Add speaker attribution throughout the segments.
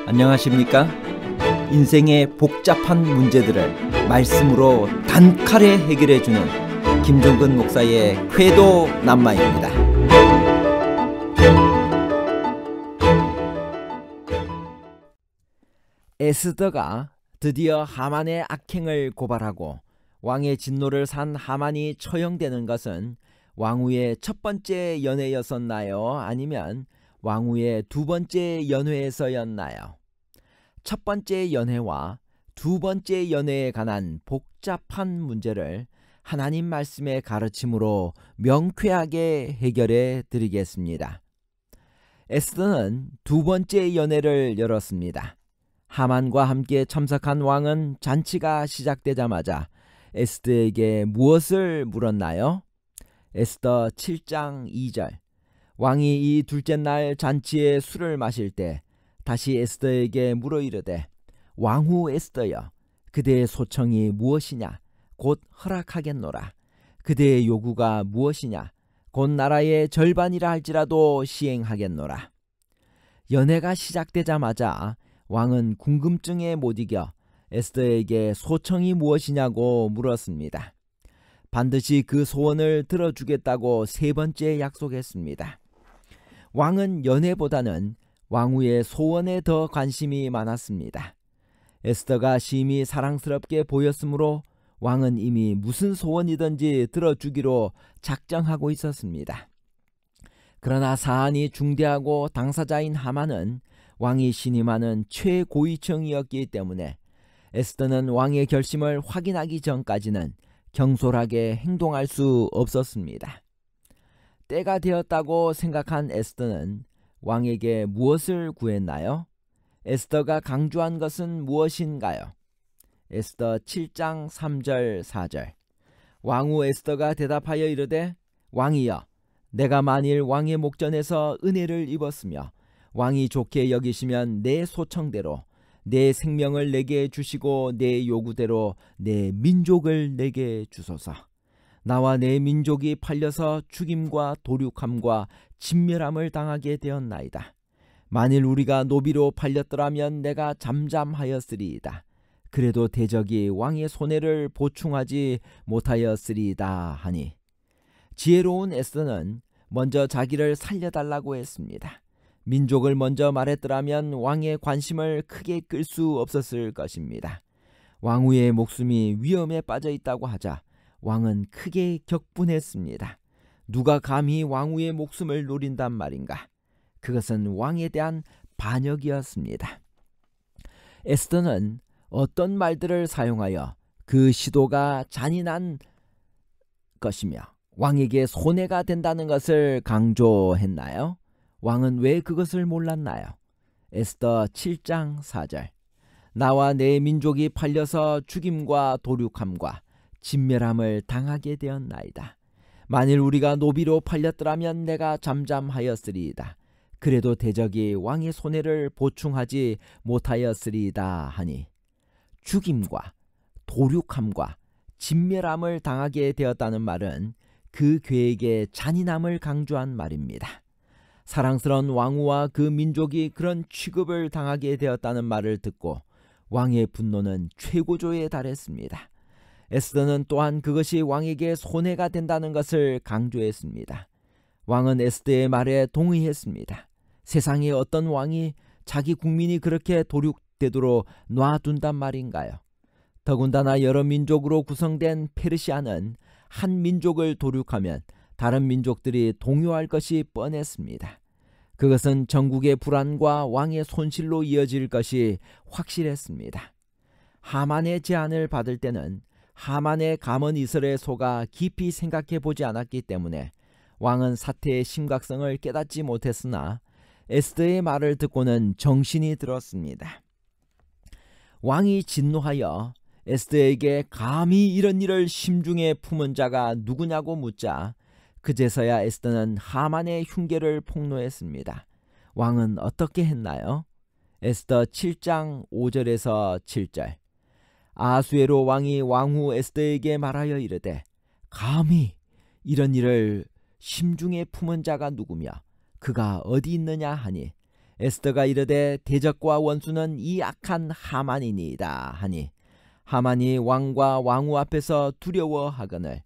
Speaker 1: 안녕하십니까? 인생의 복잡한 문제들을 말씀으로 단칼에 해결해주는 김종근 목사의 쾌도 남마입니다. 에스더가 드디어 하만의 악행을 고발하고 왕의 진노를 산 하만이 처형되는 것은 왕후의 첫 번째 연회였었나요? 아니면 왕후의 두 번째 연회에서였나요? 첫 번째 연회와 두 번째 연회에 관한 복잡한 문제를 하나님 말씀의 가르침으로 명쾌하게 해결해 드리겠습니다. 에스더는 두 번째 연회를 열었습니다. 하만과 함께 참석한 왕은 잔치가 시작되자마자 에스더에게 무엇을 물었나요? 에스더 7장 2절. 왕이 이 둘째 날 잔치에 술을 마실 때 다시 에스더에게 물어 이르되, 왕후 에스더여, 그대의 소청이 무엇이냐? 곧 허락하겠노라. 그대의 요구가 무엇이냐? 곧 나라의 절반이라 할지라도 시행하겠노라. 연회가 시작되자마자 왕은 궁금증에 못 이겨 에스더에게 소청이 무엇이냐고 물었습니다. 반드시 그 소원을 들어주겠다고 세 번째 약속했습니다. 왕은 연회보다는 왕후의 소원에 더 관심이 많았습니다. 에스더가 심히 사랑스럽게 보였으므로 왕은 이미 무슨 소원이든지 들어주기로 작정하고 있었습니다. 그러나 사안이 중대하고 당사자인 하만은 왕이 신임하는 최고위층이었기 때문에 에스더는 왕의 결심을 확인하기 전까지는 경솔하게 행동할 수 없었습니다. 때가 되었다고 생각한 에스더는 왕에게 무엇을 구했나요? 에스더가 강조한 것은 무엇인가요? 에스더 7장 3절 4절. 왕후 에스더가 대답하여 이르되, 왕이여, 내가 만일 왕의 목전에서 은혜를 입었으며 왕이 좋게 여기시면 내 소청대로 내 생명을 내게 주시고 내 요구대로 내 민족을 내게 주소서. 나와 내 민족이 팔려서 죽임과 도륙함과 진멸함을 당하게 되었나이다. 만일 우리가 노비로 팔렸더라면 내가 잠잠하였으리이다. 그래도 대적이 왕의 손해를 보충하지 못하였으리이다 하니, 지혜로운 에스더는 먼저 자기를 살려달라고 했습니다. 민족을 먼저 말했더라면 왕의 관심을 크게 끌 수 없었을 것입니다. 왕후의 목숨이 위험에 빠져 있다고 하자 왕은 크게 격분했습니다. 누가 감히 왕후의 목숨을 노린단 말인가? 그것은 왕에 대한 반역이었습니다. 에스더는 어떤 말들을 사용하여 그 시도가 잔인한 것이며 왕에게 손해가 된다는 것을 강조했나요? 왕은 왜 그것을 몰랐나요? 에스더 7장 4절. 나와 내 민족이 팔려서 죽임과 도륙함과 진멸함을 당하게 되었나이다. 만일 우리가 노비로 팔렸더라면 내가 잠잠하였으리이다. 그래도 대적이 왕의 손해를 보충하지 못하였으리이다 하니, 죽임과 도륙함과 진멸함을 당하게 되었다는 말은 그 계획의 잔인함을 강조한 말입니다. 사랑스러운 왕후와 그 민족이 그런 취급을 당하게 되었다는 말을 듣고 왕의 분노는 최고조에 달했습니다. 에스더는 또한 그것이 왕에게 손해가 된다는 것을 강조했습니다. 왕은 에스더의 말에 동의했습니다. 세상에 어떤 왕이 자기 국민이 그렇게 도륙되도록 놔둔단 말인가요? 더군다나 여러 민족으로 구성된 페르시아는 한 민족을 도륙하면 다른 민족들이 동요할 것이 뻔했습니다. 그것은 전국의 불안과 왕의 손실로 이어질 것이 확실했습니다. 하만의 제안을 받을 때는 하만의 감언 이설에 속아 깊이 생각해 보지 않았기 때문에 왕은 사태의 심각성을 깨닫지 못했으나 에스더의 말을 듣고는 정신이 들었습니다. 왕이 진노하여 에스더에게 감히 이런 일을 심중에 품은 자가 누구냐고 묻자 그제서야 에스더는 하만의 흉계를 폭로했습니다. 왕은 어떻게 했나요? 에스더 7장 5절에서 7절. 아수에로 왕이 왕후 에스더에게 말하여 이르되, 감히 이런 일을 심중에 품은 자가 누구며 그가 어디 있느냐 하니, 에스더가 이르되 대적과 원수는 이 악한 하만이니이다 하니 하만이 왕과 왕후 앞에서 두려워하거늘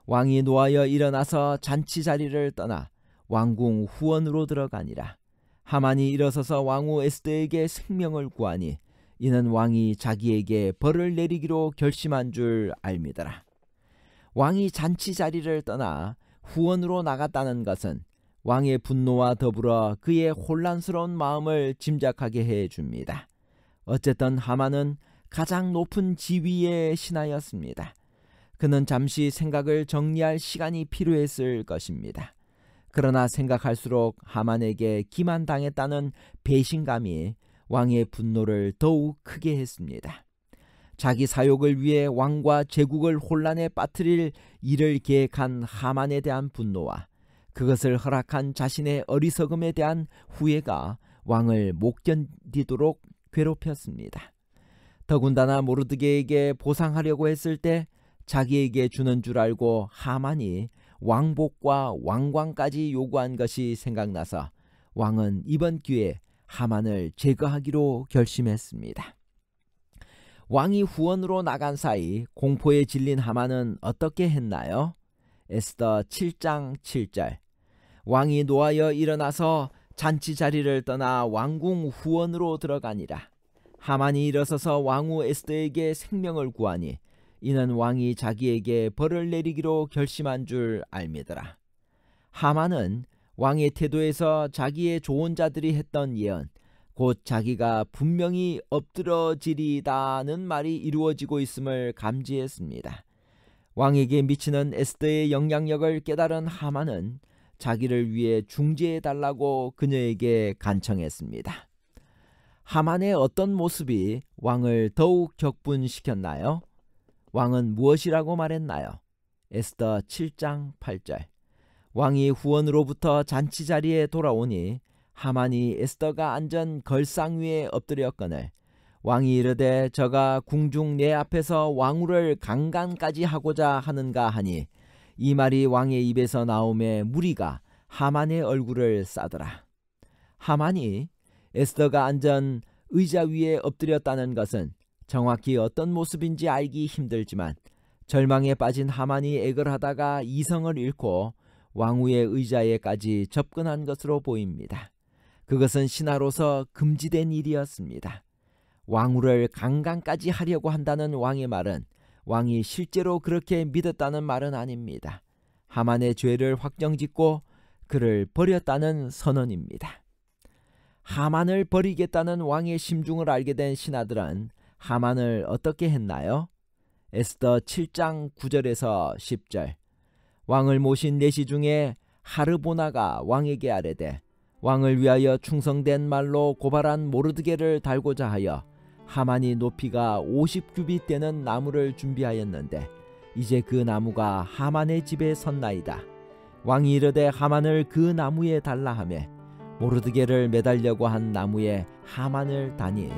Speaker 1: 왕이 노하여 일어나서 잔치 자리를 떠나 왕궁 후원으로 들어가니라. 하만이 일어서서 왕후 에스더에게 생명을 구하니 이는 왕이 자기에게 벌을 내리기로 결심한 줄 알미더라. 왕이 잔치 자리를 떠나 후원으로 나갔다는 것은 왕의 분노와 더불어 그의 혼란스러운 마음을 짐작하게 해줍니다. 어쨌든 하만은 가장 높은 지위의 신하였습니다. 그는 잠시 생각을 정리할 시간이 필요했을 것입니다. 그러나 생각할수록 하만에게 기만당했다는 배신감이 왕의 분노를 더욱 크게 했습니다. 자기 사욕을 위해 왕과 제국을 혼란에 빠뜨릴 일을 계획한 하만에 대한 분노와 그것을 허락한 자신의 어리석음에 대한 후회가 왕을 못 견디도록 괴롭혔습니다. 더군다나 모르드게에게 보상하려고 했을 때 자기에게 주는 줄 알고 하만이 왕복과 왕관까지 요구한 것이 생각나서 왕은 이번 기회에 하만을 제거하기로 결심했습니다. 왕이 후원으로 나간 사이 공포에 질린 하만은 어떻게 했나요? 에스더 7장 7절. 왕이 노하여 일어나서 잔치 자리를 떠나 왕궁 후원으로 들어가니라. 하만이 일어서서 왕후 에스더에게 생명을 구하니 이는 왕이 자기에게 벌을 내리기로 결심한 줄 알미더라. 하만은 왕의 태도에서 자기의 조언자들이 했던 예언, 곧 자기가 분명히 엎드러지리다는 말이 이루어지고 있음을 감지했습니다. 왕에게 미치는 에스더의 영향력을 깨달은 하만은 자기를 위해 중재해달라고 그녀에게 간청했습니다. 하만의 어떤 모습이 왕을 더욱 격분시켰나요? 왕은 무엇이라고 말했나요? 에스더 7장 8절. 왕이 후원으로부터 잔치 자리에 돌아오니 하만이 에스더가 앉은 걸상 위에 엎드렸거늘 왕이 이르되 저가 궁중 내 앞에서 왕후를 강간까지 하고자 하는가 하니 이 말이 왕의 입에서 나오매 무리가 하만의 얼굴을 싸더라. 하만이 에스더가 앉은 의자 위에 엎드렸다는 것은 정확히 어떤 모습인지 알기 힘들지만 절망에 빠진 하만이 애걸하다가 이성을 잃고 왕후의 의자에까지 접근한 것으로 보입니다. 그것은 신하로서 금지된 일이었습니다. 왕후를 강간까지 하려고 한다는 왕의 말은 왕이 실제로 그렇게 믿었다는 말은 아닙니다. 하만의 죄를 확정짓고 그를 버렸다는 선언입니다. 하만을 버리겠다는 왕의 심중을 알게 된 신하들은 하만을 어떻게 했나요? 에스더 7장 9절에서 10절. 왕을 모신 내시 중에 하르보나가 왕에게 아뢰되 왕을 위하여 충성된 말로 고발한 모르드게를 달고자 하여 하만이 높이가 50규빗 되는 나무를 준비하였는데 이제 그 나무가 하만의 집에 섰나이다. 왕이 이르되 하만을 그 나무에 달라 하매 모르드게를 매달려고 한 나무에 하만을 다니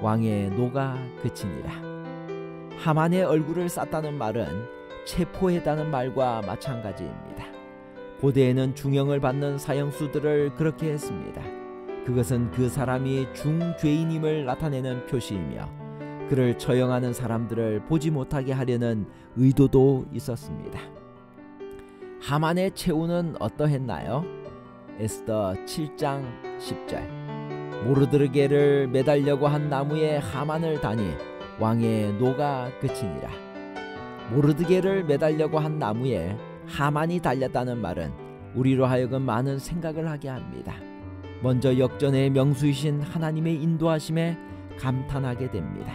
Speaker 1: 왕의 노가 그치니라. 하만의 얼굴을 쌌다는 말은 체포했다는 말과 마찬가지입니다. 고대에는 중형을 받는 사형수들을 그렇게 했습니다. 그것은 그 사람이 중죄인임을 나타내는 표시이며 그를 처형하는 사람들을 보지 못하게 하려는 의도도 있었습니다. 하만의 최후는 어떠했나요? 에스더 7장 10절. 모르드게를 매달려고 한 나무에 하만을 다니 왕의 노가 그치니라. 모르드게를 매달려고 한 나무에 하만이 달렸다는 말은 우리로 하여금 많은 생각을 하게 합니다. 먼저 역전의 명수이신 하나님의 인도하심에 감탄하게 됩니다.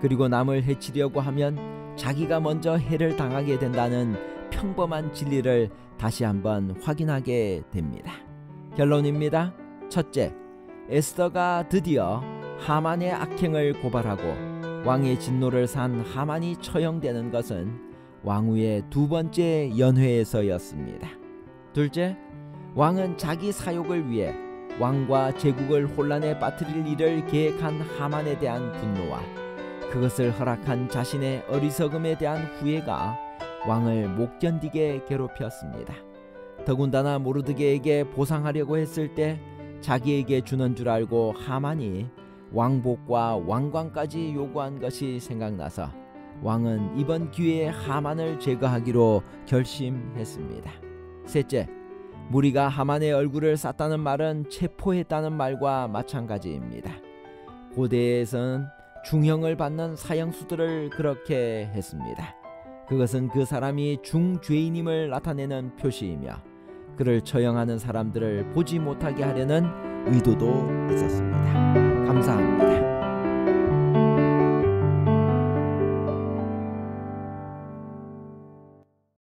Speaker 1: 그리고 남을 해치려고 하면 자기가 먼저 해를 당하게 된다는 평범한 진리를 다시 한번 확인하게 됩니다. 결론입니다. 첫째, 에스더가 드디어 하만의 악행을 고발하고 왕의 진노를 산 하만이 처형되는 것은 왕후의 두 번째 연회에서였습니다. 둘째, 왕은 자기 사욕을 위해 왕과 제국을 혼란에 빠뜨릴 일을 계획한 하만에 대한 분노와 그것을 허락한 자신의 어리석음에 대한 후회가 왕을 못 견디게 괴롭혔습니다. 더군다나 모르드게에게 보상하려고 했을 때 자기에게 주는 줄 알고 하만이 왕복과 왕관까지 요구한 것이 생각나서 왕은 이번 기회에 하만을 제거하기로 결심했습니다. 셋째, 무리가 하만의 얼굴을 쌌다는 말은 체포했다는 말과 마찬가지입니다. 고대에선 중형을 받는 사형수들을 그렇게 했습니다. 그것은 그 사람이 중죄인임을 나타내는 표시이며 그를 처형하는 사람들을 보지 못하게 하려는 의도도 있었습니다. 감사합니다.